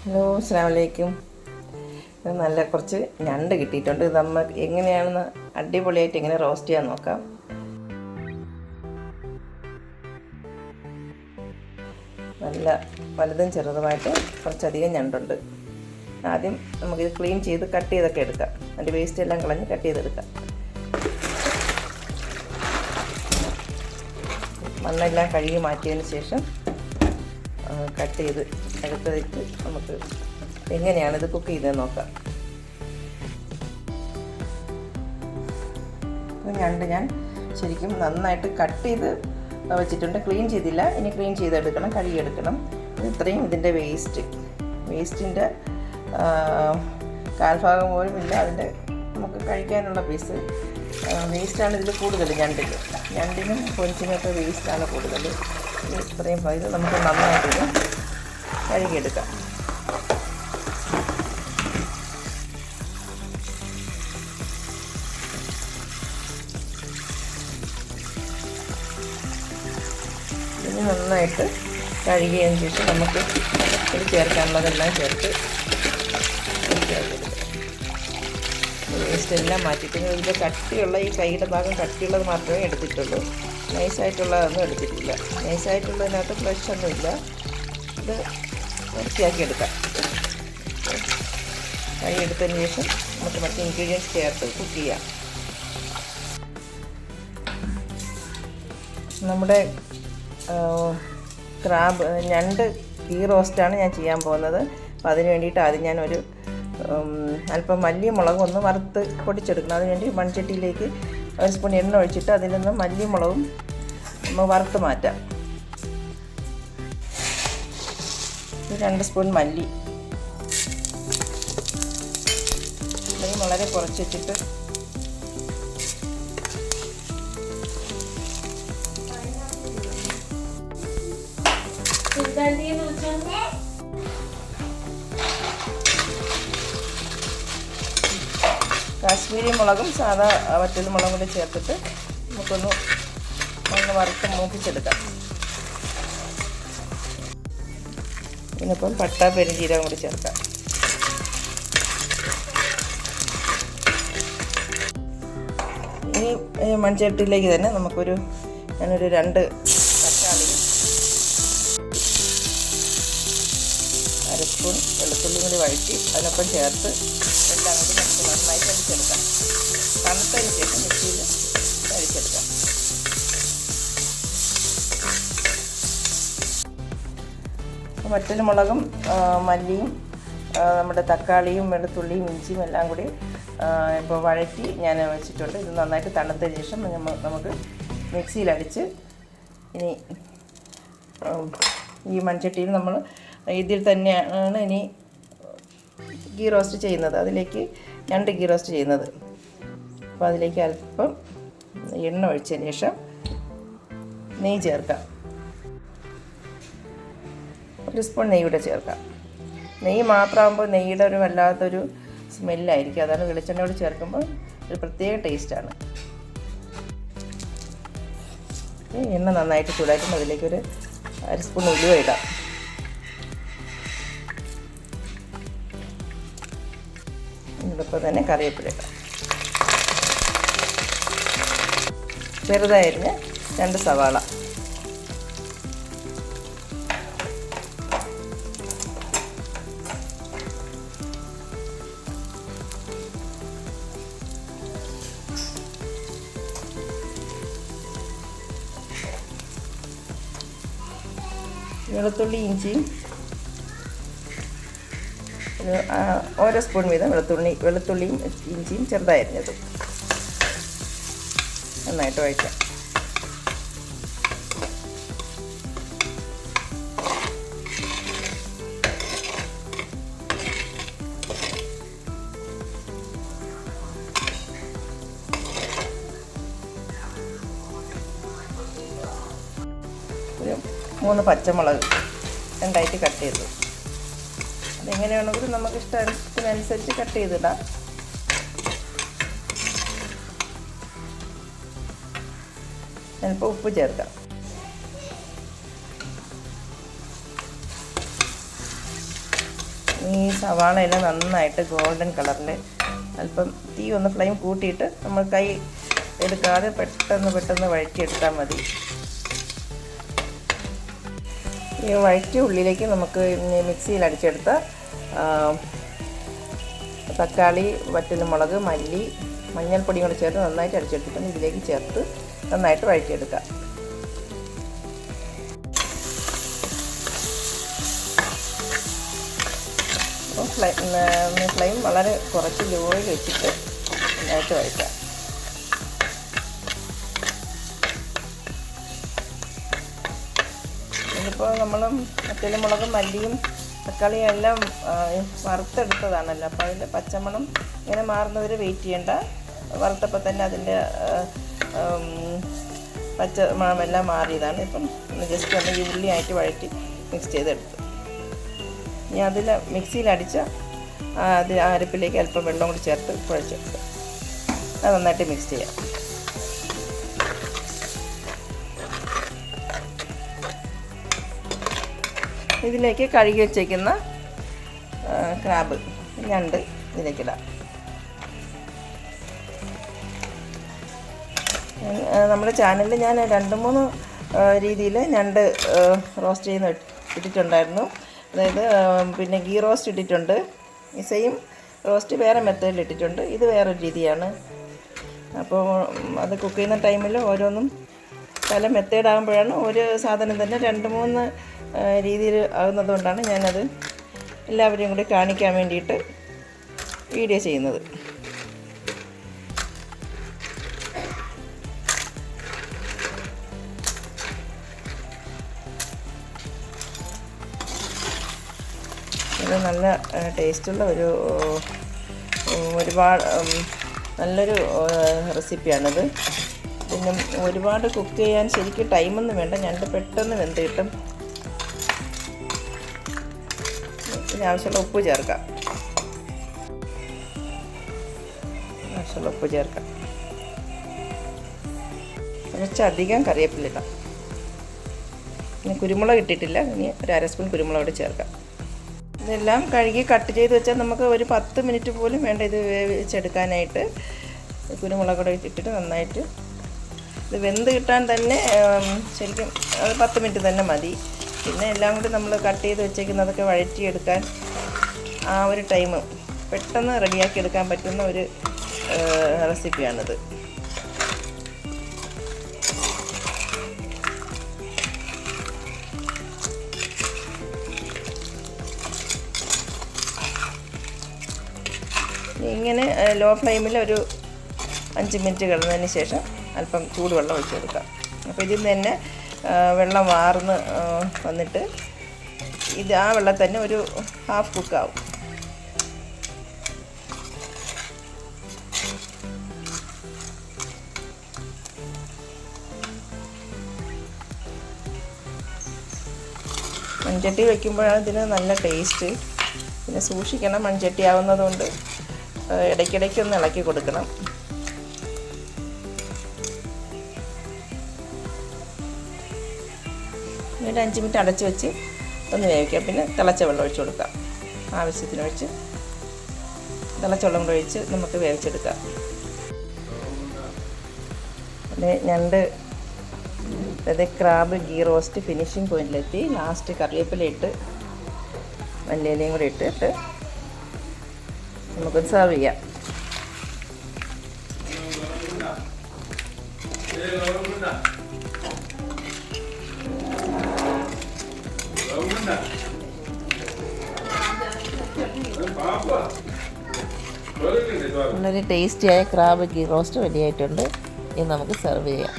Hello, അസ്സലാമു അലൈക്കും. ഇത് നല്ല കുറച്ച് ഞണ്ട് കിട്ടിയിട്ടുണ്ട്. ഇത് നമ്മൾ എങ്ങനെയാണെന്ന് അടിപൊളിയായിട്ട് എങ്ങനെ റോസ്റ്റ് ചെയ്യാൻ നോക്കാം. നല്ല വലുതും ചെറുതുമായിട്ട് കുറച്ചധികം ഞണ്ടുണ്ട്. ആദ്യം നമുക്കിത് ക്ലീൻ ചെയ്ത് കട്ട് ചെയ്തൊക്കെ എടുക്കാം. അതിൻ്റെ വേസ്റ്റ് എല്ലാം കളഞ്ഞ് കട്ട് ചെയ്തെടുക്കാം. മണ്ണെല്ലാം കഴുകി മാറ്റിയതിന് ശേഷം കട്ട് ചെയ്ത് എടുത്തിട്ട് നമുക്ക് എങ്ങനെയാണ് ഇത് കുക്ക് ചെയ്തതെന്ന് നോക്കാം. ഞണ്ട് ഞാൻ ശരിക്കും നന്നായിട്ട് കട്ട് ചെയ്ത് വെച്ചിട്ടുണ്ട്. ക്ലീൻ ചെയ്തില്ല, ഇനി ക്ലീൻ ചെയ്തെടുക്കണം, കഴുകിയെടുക്കണം. ഇത്രയും ഇതിൻ്റെ വേസ്റ്റിൻ്റെ കാൽഭാഗം പോലും ഇല്ല. അതിൻ്റെ നമുക്ക് കഴിക്കാനുള്ള പീസ് വേസ്റ്റാണ് ഇതിൽ കൂടുതൽ. ഞണ്ടിനും കൊഞ്ചിനൊക്കെ വേസ്റ്റാണ് കൂടുതൽ. ഇത്രയും ഇത് നമുക്ക് നന്നായിട്ട് കഴുകിയെടുക്കാം. ഇനി നന്നായിട്ട് കഴുകിയതിന് ശേഷം നമുക്ക് ഇത് ചേർക്കാനുള്ളതെല്ലാം ചേർത്ത് വേസ്റ്റ് എല്ലാം മാറ്റിയിട്ട് ഇതിൻ്റെ കട്ടിയുള്ള ഈ കൈയുടെ ഭാഗം കട്ടിയുള്ളത് മാത്രമേ എടുത്തിട്ടുള്ളൂ. നൈസായിട്ടുള്ളതൊന്നും എടുത്തിട്ടില്ല. നൈസായിട്ടുള്ളതിനകത്ത് ഫ്ലഷ് ഒന്നുമില്ല. ഇത് വൃത്തിയാക്കി എടുക്കാം. കഴുകിയെടുത്തതിന് ശേഷം നമുക്ക് മറ്റ് ഇൻഗ്രീഡിയൻസ് ചേർത്ത് കുക്ക് ചെയ്യാം. നമ്മുടെ ഞണ്ട് ഗീ റോസ്റ്റാണ് ഞാൻ ചെയ്യാൻ പോകുന്നത്. അപ്പോൾ അതിന് വേണ്ടിയിട്ട് ആദ്യം ഞാനൊരു അല്പം മല്ലി മുളകും ഒന്ന് വറുത്ത് പൊടിച്ചെടുക്കണം. അതിനുവേണ്ടി മൺചട്ടിയിലേക്ക് 1 സ്പൂൺ എണ്ണ ഒഴിച്ചിട്ട് അതിൽ നിന്ന് മല്ലി മുളകും നമ്മൾ വറുത്ത് മാറ്റാം. 2 സ്പൂൺ മല്ലി വളരെ കുറച്ച് വെച്ചിട്ട് കാശ്മീരി മുളകും സാധാ വറ്റൽ മുളകും കൂടി ചേർത്തിട്ട് നമുക്കൊന്ന് വറുത്ത് മൂപ്പിച്ചെടുക്കാം. ഇതിനിപ്പം പട്ട പെരുംജീരകം കൂടി ചേർക്കാം. ഈ മൺചട്ടിയിലേക്ക് തന്നെ ഞാനൊരു 2 തക്കാളി, 1/2 സ്പൂൺ വെളുത്തുള്ളിയും കൂടി വഴറ്റി അതിനൊപ്പം ചേർത്ത് എല്ലാം കൂടി നമുക്ക് നന്നായിട്ട് അടിച്ചെടുക്കാം. തണുത്തതിന് ശേഷം മിക്സിയിൽ അടിച്ചെടുക്കാം. വറ്റൽ മുളകും മല്ലിയും നമ്മുടെ തക്കാളിയും വെളുത്തുള്ളിയും ഇഞ്ചിയും എല്ലാം കൂടി ഇപ്പോൾ വഴറ്റി ഞാൻ വെച്ചിട്ടുണ്ട്. ഇത് നന്നായിട്ട് തണുത്തതിന് ശേഷം നമുക്ക് മിക്സിയിലടിച്ച് ഇനി ഈ മൺചട്ടിയിൽ നമ്മൾ ഇതിൽ തന്നെയാണ് ഇനി ഗീ റോസ്റ്റ് ചെയ്യുന്നത്. അതിലേക്ക് ഞണ്ട് ഗീ റോസ്റ്റ് ചെയ്യുന്നത്. അപ്പോൾ അതിലേക്ക് അല്പം എണ്ണ ഒഴിച്ചതിന് ശേഷം നെയ്യ് ചേർക്കാം. 1 സ്പൂൺ നെയ്യ് കൂടെ ചേർക്കാം. നെയ്യ് മാത്രമാകുമ്പോൾ നെയ്യുടെ ഒരു വല്ലാത്തൊരു സ്മെല്ലായിരിക്കും. അതാണ് വെളിച്ചെണ്ണയോട് ചേർക്കുമ്പോൾ ഒരു പ്രത്യേക ടേസ്റ്റാണ്. എണ്ണ നന്നായിട്ട് ചൂടായിട്ടും അതിലേക്കൊരു 1 സ്പൂൺ ഉലുവ ഇടാം. ഇതിപ്പോൾ തന്നെ കറിവേപ്പില ഇടാം. ചെറുതായിരുന്ന 2 സവാള, വെളുത്തുള്ളി ഇഞ്ചിയും 1 സ്പൂൺ വീതം വെളുത്തുള്ളിയും ഇഞ്ചിയും ചെറുതായിരുന്നത് നന്നായിട്ട് വഴറ്റാം. ഒരു 3 പച്ചമുളക് 2ആയിട്ട് കട്ട് ചെയ്തു. അതെങ്ങനെയാണെങ്കിലും നമുക്ക് ഇഷ്ടത്തിനനുസരിച്ച് കട്ട് ചെയ്തിടാം. അല്പം ഉപ്പ് ചേർക്കാം. ഈ സവാളയെല്ലാം നന്നായിട്ട് ഗോൾഡൻ കളറിൽ അല്പം തീ ഒന്ന് ഫ്ലെയിം കൂട്ടിയിട്ട് നമ്മൾ കൈ എടുക്കാതെ പെട്ടെന്ന് വഴറ്റിയെടുത്താൽ മതി. ഈ വഴറ്റിയ ഉള്ളിലേക്ക് നമുക്ക് മിക്സിയിൽ അടിച്ചെടുത്ത തക്കാളി, വറ്റൽമുളക്, മല്ലി, മഞ്ഞൾപ്പൊടി കൂടെ ചേർത്ത് നന്നായിട്ട് അടിച്ചെടുത്തിട്ടുണ്ട്. ഇതിലേക്ക് ചേർത്ത് നന്നായിട്ട് വഴറ്റിയെടുക്കാം. അപ്പോൾ ഫ്ലെയിം വളരെ കുറച്ച് ലോയിൽ വെച്ചിട്ട് നന്നായിട്ട് വഴറ്റാം. ഇതിപ്പോൾ നമ്മൾ വറ്റൽമുളകും മല്ലിയും തക്കാളിയും എല്ലാം വറുത്തെടുത്തതാണല്ലോ. അപ്പോൾ അതിൻ്റെ പച്ചമണം ഇങ്ങനെ മാറുന്നവരെ വെയിറ്റ് ചെയ്യേണ്ട. വറുത്തപ്പോൾ തന്നെ അതിൻ്റെ പച്ച മണമെല്ലാം മാറിയതാണ്. ഇപ്പം ജസ്റ്റ് ഒന്ന് ഈ ഉള്ളിയായിട്ട് വഴറ്റി മിക്സ് ചെയ്തെടുത്തു. ഇനി അതിൽ മിക്സിയിലടിച്ച അത് അരപ്പിലേക്ക് അല്പം വെള്ളം കൂടി ചേർത്ത് കുഴച്ചെടുത്ത് അത് നന്നായിട്ട് മിക്സ് ചെയ്യാം. ഇതിലേക്ക് കഴുകി വച്ചേക്കുന്ന ക്രാബ്, ഞണ്ട് ഇതിലേക്കിടാം. നമ്മുടെ ചാനലിൽ ഞാൻ 2-3 രീതിയിൽ ഞണ്ട് റോസ്റ്റ് ചെയ്യുന്ന ഇട്ടിട്ടുണ്ടായിരുന്നു. അതായത് പിന്നെ ഗീ റോസ്റ്റ് ഇട്ടിട്ടുണ്ട്. ഈ സെയിം റോസ്റ്റ് വേറെ മെത്തേഡിൽ ഇട്ടിട്ടുണ്ട്. ഇത് വേറൊരു രീതിയാണ്. അപ്പോൾ അത് കുക്ക് ചെയ്യുന്ന ടൈമിൽ ഓരോന്നും പല മെത്തേഡ് ആകുമ്പോഴാണ് ഒരു സാധനം തന്നെ 2-3 രീതിയിൽ ആകുന്നതുകൊണ്ടാണ് ഞാനത് എല്ലാവരെയും കൂടി കാണിക്കാൻ വേണ്ടിയിട്ട് വീഡിയോ ചെയ്യുന്നത്. ഇത് നല്ല ടേസ്റ്റുള്ള ഒരുപാട് നല്ലൊരു റെസിപ്പിയാണിത്. പിന്നെ ഒരുപാട് കുക്ക് ചെയ്യാൻ ശരിക്കും ടൈമൊന്നും വേണ്ട. ഞണ്ട് പെട്ടെന്ന് വെന്ത് കിട്ടും. ഇതിനാവശ്യമുള്ള ഉപ്പ് ചേർക്കാം. കുറച്ചധികം കറിവേപ്പിലിടാം. ഇനി കുരുമുളക് ഇട്ടിട്ടില്ല. ഇനി ഒരു 1/2 സ്പൂൺ കുരുമുളക് കൂടി ചേർക്കാം. ഇതെല്ലാം കഴുകി കട്ട് ചെയ്ത് വെച്ചാൽ നമുക്ക് ഒരു 10 മിനിറ്റ് പോലും വേണ്ട ഇത് വേവിച്ചെടുക്കാനായിട്ട്. കുരുമുളക് കൂടെ ഇട്ടിട്ട് നന്നായിട്ട് ഇത് വെന്ത് കിട്ടാൻ തന്നെ ശരിക്കും 10 മിനിറ്റ് തന്നെ മതി. പിന്നെ എല്ലാം കൂടി നമ്മൾ കട്ട് ചെയ്ത് വെച്ചേക്കുന്നതൊക്കെ വഴറ്റിയെടുക്കാൻ ആ ഒരു ടൈം പെട്ടെന്ന് റെഡിയാക്കി എടുക്കാൻ പറ്റുന്ന ഒരു റെസിപ്പിയാണിത്. ഇങ്ങനെ ലോ ഫ്ലെയിമിൽ ഒരു 5 മിനിറ്റ് കിടന്നതിന് ശേഷം അല്പം ചൂടുവെള്ളം ഒഴിച്ച് കൊടുക്കാം. അപ്പോൾ ഇതിൽ നിന്ന് തന്നെ വെള്ളം വാർന്ന് വന്നിട്ട് ഇത് ആ വെള്ളം തന്നെ ഒരു ഹാഫ് കുക്കാവും. മൺചട്ടി വയ്ക്കുമ്പോഴാണ് ഇതിന് നല്ല ടേസ്റ്റ്. പിന്നെ സൂക്ഷിക്കണം, മൺചട്ടി ആവുന്നതുകൊണ്ട് ഇടയ്ക്കിടയ്ക്ക് ഒന്ന് ഇളക്കി കൊടുക്കണം. ഒരു 5 മിനിറ്റ് അടച്ച് വെച്ച് ഒന്ന് വേവിക്കാം. പിന്നെ തിളച്ച വെള്ളം ഒഴിച്ച് കൊടുക്കാം. ആവശ്യത്തിനൊഴിച്ച് തിളച്ച വെള്ളം കൂടെ ഒഴിച്ച് നമുക്ക് വേവിച്ചെടുക്കാം. പിന്നെ ഞണ്ട് ക്രാബ് ഗീ റോസ്റ്റ് ഫിനിഷിംഗ് പോയിന്റിലെത്തി. ലാസ്റ്റ് കറിവേപ്പില ഇട്ട് മല്ലിയിലയും കൂടി ഇട്ടിട്ട് നമുക്കൊന്ന് സെർവ് ചെയ്യാം. വളരെ ടേസ്റ്റിയായ ക്രാബ് ഗീ റോസ്റ്റ് റെഡി ആയിട്ടുണ്ട്. ഇനി നമുക്ക് സെർവ് ചെയ്യാം.